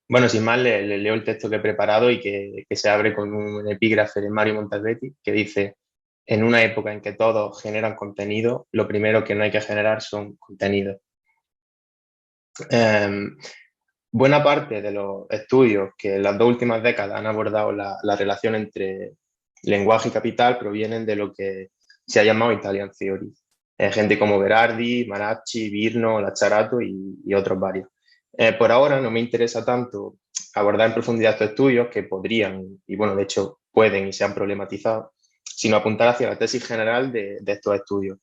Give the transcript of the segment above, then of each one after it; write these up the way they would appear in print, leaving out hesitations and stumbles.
Bueno, sin más, le leo el texto que he preparado y que se abre con un epígrafe de Mario Montalbetti que dice: en una época en que todos generan contenido, lo primero que no hay que generar son contenidos. Eh, Buena parte de los estudios que en las 2 últimas décadas han abordado la relación entre lenguaje y capital provienen de lo que se ha llamado Italian Theory. Gente como Berardi, Maracci, Virno, Lazzarato y otros varios. Por ahora no me interesa tanto abordar en profundidad estos estudios que podrían, y bueno, de hecho pueden y se han problematizado, sino apuntar hacia la tesis general de estos estudios.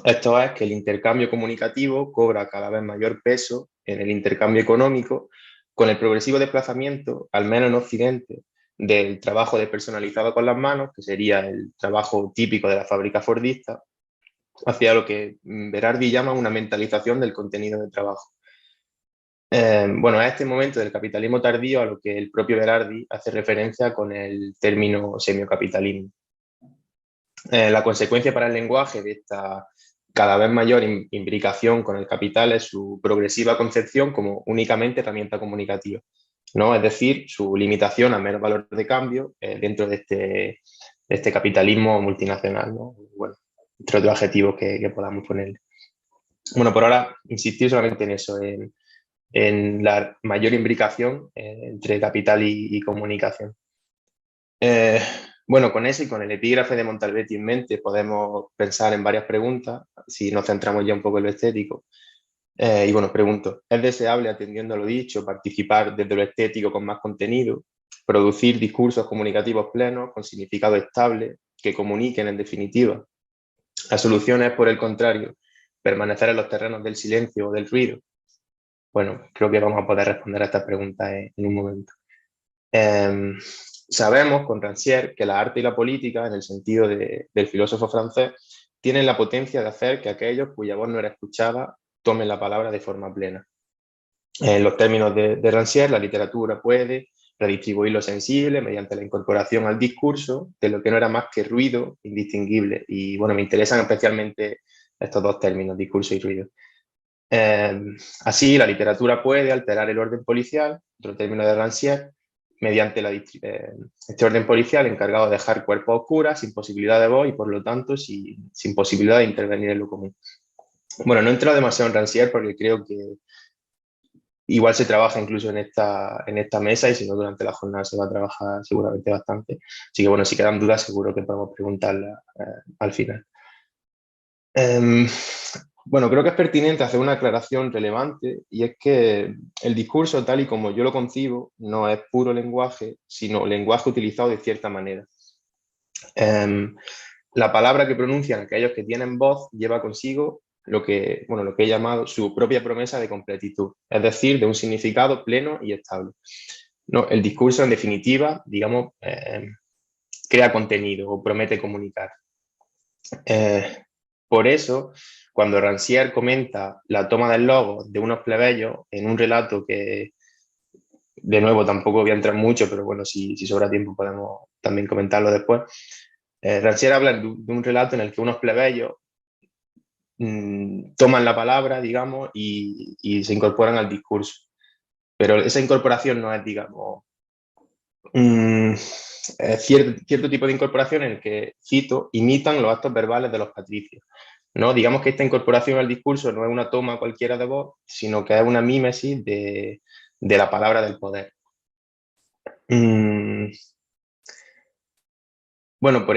Esto es que el intercambio comunicativo cobra cada vez mayor peso en el intercambio económico, con el progresivo desplazamiento, al menos en Occidente, del trabajo despersonalizado con las manos, que sería el trabajo típico de la fábrica fordista, hacia lo que Berardi llama una mentalización del contenido del trabajo. Bueno, a este momento del capitalismo tardío a lo que el propio Berardi hace referencia con el término semiocapitalismo. La consecuencia para el lenguaje de esta cada vez mayor imbricación con el capital es su progresiva concepción como únicamente herramienta comunicativa, ¿no? Es decir, su limitación a menos valor de cambio dentro de este capitalismo multinacional, ¿no? Bueno, entre otros adjetivos que podamos ponerle. Bueno, por ahora insistir solamente en eso, en la mayor imbricación entre capital y comunicación. Eh, bueno, con ese y con el epígrafe de Montalbetti en mente podemos pensar en varias preguntas, si nos centramos ya un poco en lo estético. Y bueno, pregunto, ¿es deseable, atendiendo a lo dicho, participar desde lo estético con más contenido, producir discursos comunicativos plenos, con significado estable, que comuniquen en definitiva? La solución es, por el contrario, permanecer en los terrenos del silencio o del ruido. Bueno, creo que vamos a poder responder a estas preguntas en un momento. Sabemos con Rancière que la arte y la política, en el sentido del filósofo francés, tienen la potencia de hacer que aquellos cuya voz no era escuchada tomen la palabra de forma plena. En los términos de Rancière, la literatura puede redistribuir lo sensible mediante la incorporación al discurso de lo que no era más que ruido indistinguible. Y bueno, me interesan especialmente estos dos términos, discurso y ruido. Así, la literatura puede alterar el orden policial, otro término de Rancière, mediante este orden policial encargado de dejar cuerpos oscuras, sin posibilidad de voz y por lo tanto sin posibilidad de intervenir en lo común. Bueno, no he entrado demasiado en Rancière porque creo que igual se trabaja incluso en esta mesa y si no durante la jornada se va a trabajar seguramente bastante. Así que bueno, si quedan dudas seguro que podemos preguntarlas al final. Bueno, creo que es pertinente hacer una aclaración relevante y es que el discurso, tal y como yo lo concibo, no es puro lenguaje, sino lenguaje utilizado de cierta manera. La palabra que pronuncian aquellos que tienen voz lleva consigo lo que he llamado su propia promesa de completitud, es decir, de un significado pleno y estable. No, el discurso, en definitiva, digamos, crea contenido o promete comunicar. Por eso, cuando Rancière comenta la toma del logo de unos plebeyos en un relato que, de nuevo, tampoco voy a entrar mucho, pero bueno, si sobra tiempo podemos también comentarlo después. Rancière habla de un relato en el que unos plebeyos toman la palabra, digamos, y se incorporan al discurso. Pero esa incorporación no es, digamos, cierto tipo de incorporación en el que, cito, imitan los actos verbales de los patricios. ¿No? Digamos que esta incorporación al discurso no es una toma cualquiera de voz, sino que es una mímesis de la palabra del poder. Bueno,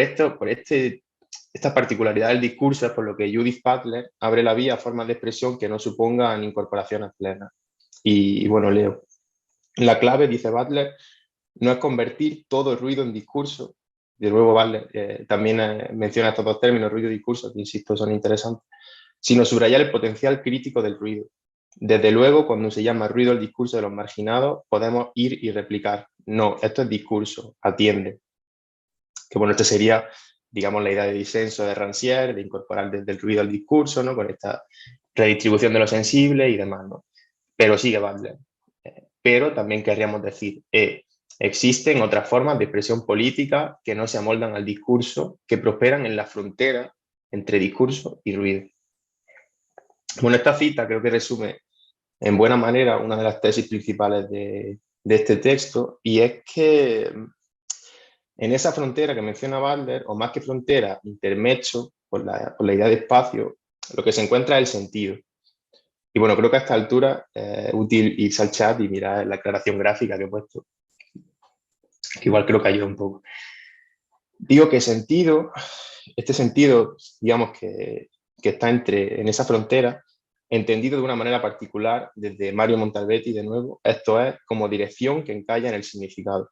esta particularidad del discurso es por lo que Judith Butler abre la vía a formas de expresión que no supongan incorporaciones plenas. Y bueno, leo. La clave, dice Butler, no es convertir todo el ruido en discurso. De nuevo, Butler también menciona estos dos términos, ruido y discurso, que insisto, son interesantes, sino subrayar el potencial crítico del ruido. Desde luego, cuando se llama ruido el discurso de los marginados, podemos ir y replicar. No, esto es discurso, atiende. Que bueno, esto sería, digamos, la idea de disenso de Rancière, de incorporar desde el ruido al discurso, ¿no? Con esta redistribución de lo sensible y demás, ¿no? Pero sigue Butler. Pero también querríamos decir, existen otras formas de expresión política que no se amoldan al discurso, que prosperan en la frontera entre discurso y ruido. Bueno, esta cita creo que resume en buena manera una de las tesis principales de este texto, y es que en esa frontera que menciona Butler, o más que frontera, intermedio, por la idea de espacio, lo que se encuentra es el sentido. Y bueno, creo que a esta altura es útil irse al chat y mirar la aclaración gráfica que he puesto, que igual creo que ayuda un poco. Digo que sentido, este sentido, digamos que está en esa frontera, entendido de una manera particular desde Mario Montalbetti, de nuevo, esto es como dirección que encalla en el significado.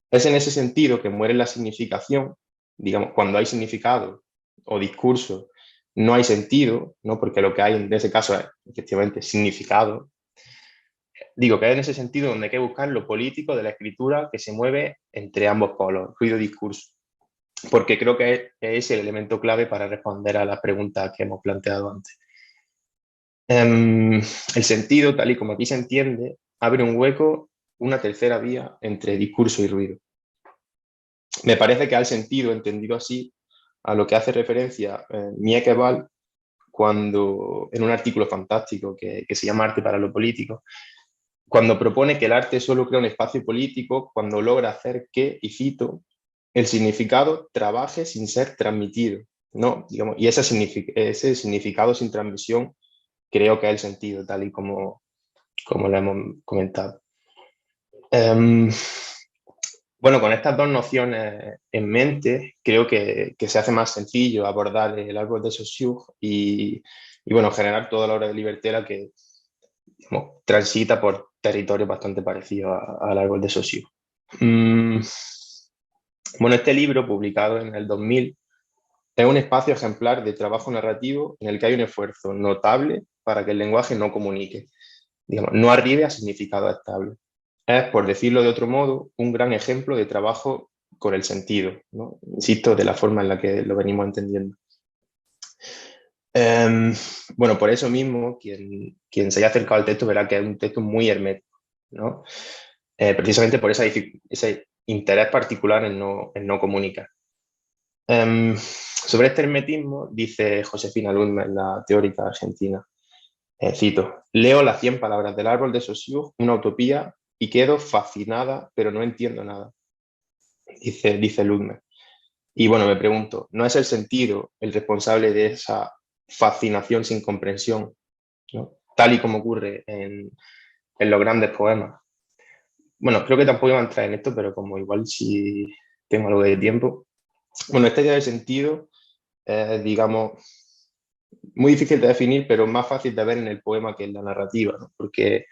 Es en ese sentido que muere la significación, digamos, cuando hay significado o discurso, no hay sentido, ¿no? Porque lo que hay en ese caso es efectivamente significado. Digo que es en ese sentido donde hay que buscar lo político de la escritura que se mueve entre ambos polos, ruido-discurso, porque creo que es el elemento clave para responder a las preguntas que hemos planteado antes. El sentido, tal y como aquí se entiende, abre un hueco, una tercera vía entre discurso y ruido. Me parece que al sentido, entendido así, a lo que hace referencia Mieke Val, cuando en un artículo fantástico que se llama Arte para lo político, cuando propone que el arte solo crea un espacio político cuando logra hacer que, y cito, el significado trabaje sin ser transmitido, ¿no? Digamos, y ese significado sin transmisión creo que es el sentido, tal y como lo hemos comentado. Bueno, con estas dos nociones en mente, creo que se hace más sencillo abordar el árbol de Saussure y bueno, generar toda la obra de Libertela que, digamos, transita por territorios bastante parecidos al árbol de Saussure. Bueno, este libro, publicado en el 2000, es un espacio ejemplar de trabajo narrativo en el que hay un esfuerzo notable para que el lenguaje no comunique, digamos, no arribe a significado estable. Es, por decirlo de otro modo, un gran ejemplo de trabajo con el sentido, ¿no? Insisto, de la forma en la que lo venimos entendiendo. Bueno, por eso mismo, quien se haya acercado al texto verá que es un texto muy hermético, ¿no? Precisamente por ese interés particular en no comunicar. Sobre este hermetismo, dice Josefina Ludmer, la teórica argentina, cito, leo las 100 palabras del árbol de Saussure, una utopía, y quedo fascinada, pero no entiendo nada, dice Ludmer. Y bueno, me pregunto, ¿no es el sentido el responsable de esa fascinación sin comprensión, ¿no? Tal y como ocurre en los grandes poemas? Bueno, creo que tampoco iba a entrar en esto, pero como igual si tengo algo de tiempo. Bueno, esta idea de sentido es, digamos, muy difícil de definir, pero más fácil de ver en el poema que en la narrativa, ¿no? Porque,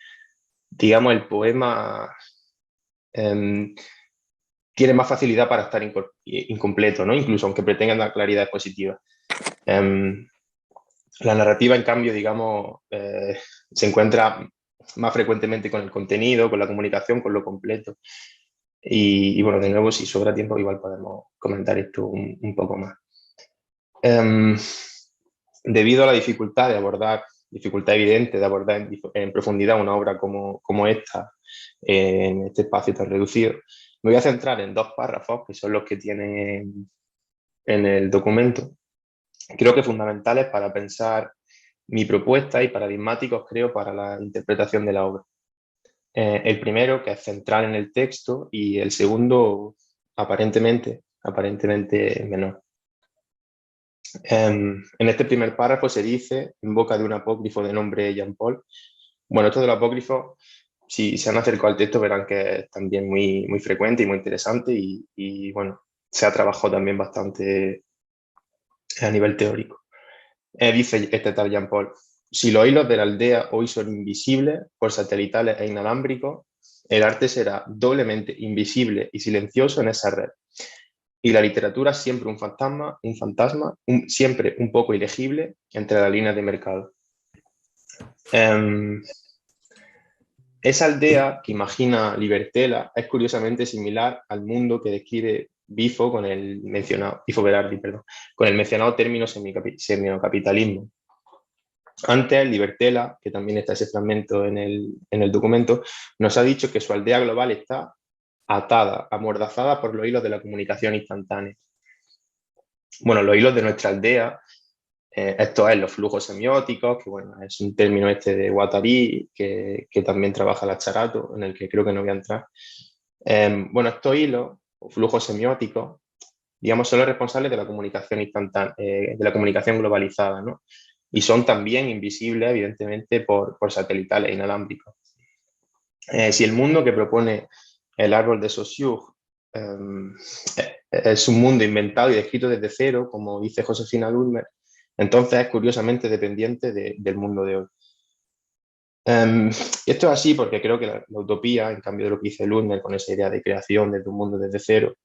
digamos, el poema tiene más facilidad para estar incompleto, ¿no? Incluso aunque pretengan dar claridad expositiva. La narrativa, en cambio, digamos, se encuentra más frecuentemente con el contenido, con la comunicación, con lo completo. Y bueno, de nuevo, si sobra tiempo, igual podemos comentar esto un poco más. Debido a la dificultad dificultad evidente de abordar en profundidad una obra como esta, en este espacio tan reducido, me voy a centrar en 2 párrafos, que son los que tienen en el documento, creo que fundamentales para pensar mi propuesta y paradigmáticos, creo, para la interpretación de la obra. El primero, que es central en el texto, y el segundo, aparentemente menor. En este primer párrafo se dice, en boca de un apócrifo de nombre Jean Paul, bueno, esto del apócrifo, si se han acercado al texto verán que es también muy frecuente y muy interesante y bueno, se ha trabajado también bastante a nivel teórico. Dice este tal Jean Paul, si los hilos de la aldea hoy son invisibles por satelitales e inalámbricos, el arte será doblemente invisible y silencioso en esa red. Y la literatura siempre un fantasma, siempre un poco ilegible entre las líneas de mercado. Esa aldea que imagina Libertela es curiosamente similar al mundo que describe Bifo con el mencionado, Bifo Berardi, perdón, con el mencionado término semiocapitalismo. Antes, Libertela, que también está ese fragmento en el documento, nos ha dicho que su aldea global está atada, amordazada por los hilos de la comunicación instantánea. Bueno, los hilos de nuestra aldea Esto es los flujos semióticos, que bueno, es un término este de Guattari, que también trabaja la Charato, en el que creo que no voy a entrar. Bueno, estos hilos o flujos semióticos, digamos, son los responsables de la comunicación instantánea, de la comunicación globalizada, ¿no? Y son también invisibles, evidentemente, por satelitales inalámbricos. Si el mundo que propone el árbol de Saussure es un mundo inventado y descrito desde cero, como dice Josefina Dulmer, entonces es curiosamente dependiente del mundo de hoy. Esto es así porque creo que la utopía, en cambio de lo que dice Dulmer con esa idea de creación desde un mundo desde cero,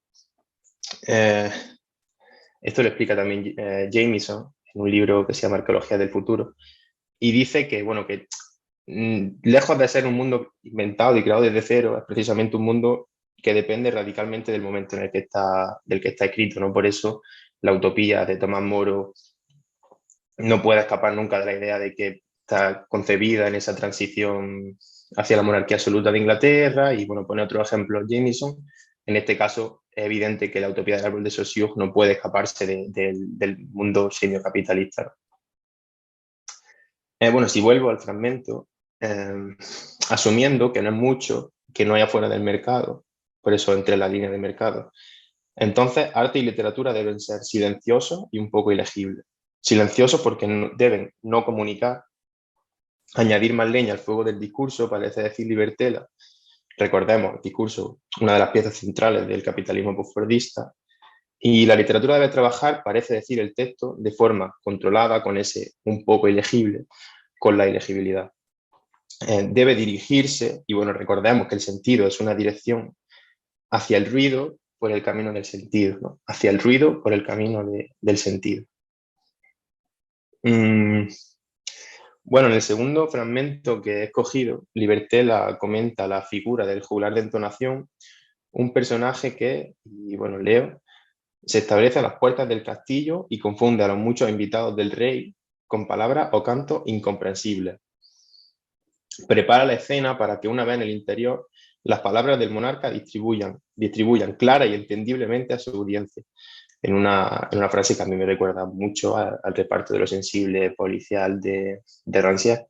eh, esto lo explica también Jameson en un libro que se llama Arqueología del Futuro, y dice que, bueno, que lejos de ser un mundo inventado y creado desde cero, es precisamente un mundo que depende radicalmente del momento en el que del que está escrito, ¿no? Por eso la utopía de Tomás Moro no puede escapar nunca de la idea de que está concebida en esa transición hacia la monarquía absoluta de Inglaterra, y bueno, pone otro ejemplo Jameson. En este caso es evidente que la utopía del árbol de Saussure no puede escaparse del mundo semiocapitalista. Bueno, si vuelvo al fragmento, asumiendo que no es mucho, que no hay afuera del mercado, por eso entre la línea de mercado, entonces arte y literatura deben ser silenciosos y un poco ilegibles. Silenciosos porque deben no comunicar, añadir más leña al fuego del discurso, parece decir Libertela. Recordemos, el discurso, una de las piezas centrales del capitalismo postfordista, y la literatura debe trabajar, parece decir el texto, de forma controlada, con ese un poco ilegible, con la ilegibilidad. Debe dirigirse, y bueno, recordemos que el sentido es una dirección hacia el ruido por el camino del sentido, ¿no? Hacia el ruido por el camino del sentido. Bueno, en el segundo fragmento que he escogido, Libertela comenta la figura del juglar de entonación, un personaje que, y bueno, leo, se establece a las puertas del castillo y confunde a los muchos invitados del rey con palabras o cantos incomprensibles. Prepara la escena para que una vez en el interior las palabras del monarca distribuyan clara y entendiblemente a su audiencia. En una frase que a mí me recuerda mucho al reparto de lo sensible policial de Rancière,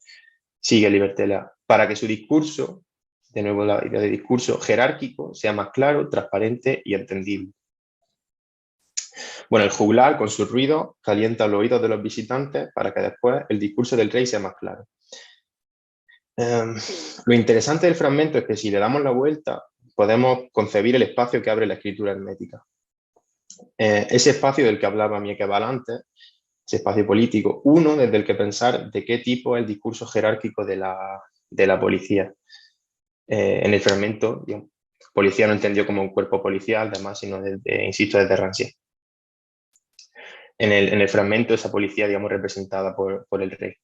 sigue Libertela, para que su discurso, de nuevo la idea de discurso jerárquico, sea más claro, transparente y entendible. Bueno, el juglar con su ruido calienta los oídos de los visitantes para que después el discurso del rey sea más claro. Lo interesante del fragmento es que si le damos la vuelta, podemos concebir el espacio que abre la escritura hermética. Ese espacio del que hablaba Mieke-Val antes, ese espacio político, uno desde el que pensar de qué tipo es el discurso jerárquico de la policía. En el fragmento, digamos, policía no entendió como un cuerpo policial, además, sino insisto, desde Rancière. En el fragmento, esa policía, digamos, representada por el rey.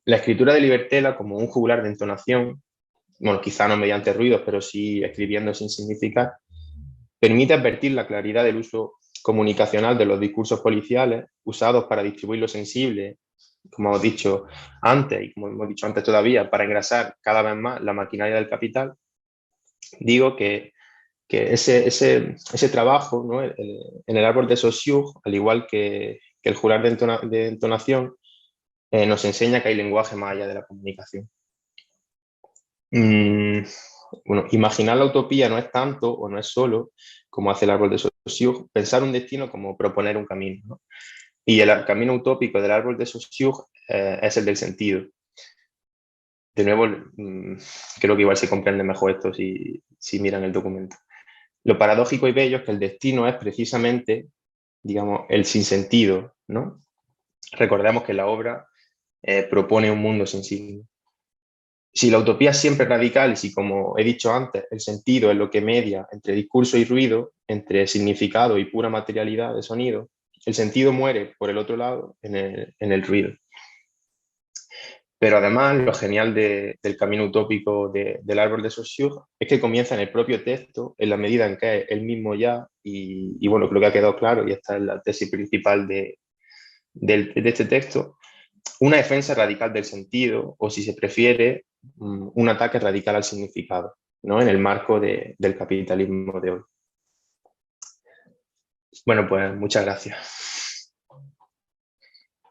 La escritura de Libertela como un juglar de entonación, bueno, quizá no mediante ruidos, pero sí escribiendo sin significar, permite advertir la claridad del uso comunicacional de los discursos policiales usados para distribuir lo sensible, como hemos dicho antes y como hemos dicho antes todavía, para engrasar cada vez más la maquinaria del capital. Digo que ese trabajo, ¿no? En el árbol de Saussure, al igual que el juglar de entonación, nos enseña que hay lenguaje más allá de la comunicación. Bueno, imaginar la utopía no es tanto o no es solo, como hace el árbol de Saussure, pensar un destino como proponer un camino, ¿no? Y el camino utópico del árbol de Saussure es el del sentido. De nuevo, creo que igual se comprende mejor esto si miran el documento. Lo paradójico y bello es que el destino es precisamente, digamos, el sinsentido, ¿no? Recordemos que la obra propone un mundo sensible. Si la utopía es siempre radical y si, como he dicho antes, el sentido es lo que media entre discurso y ruido, entre significado y pura materialidad de sonido, el sentido muere, por el otro lado, en el ruido. Pero además, lo genial del camino utópico del árbol de Saussure es que comienza en el propio texto, en la medida en que es el mismo ya, y bueno, creo que ha quedado claro, y esta es la tesis principal de este texto, una defensa radical del sentido, o si se prefiere, un ataque radical al significado, ¿no? En el marco del capitalismo de hoy. Bueno, pues muchas gracias.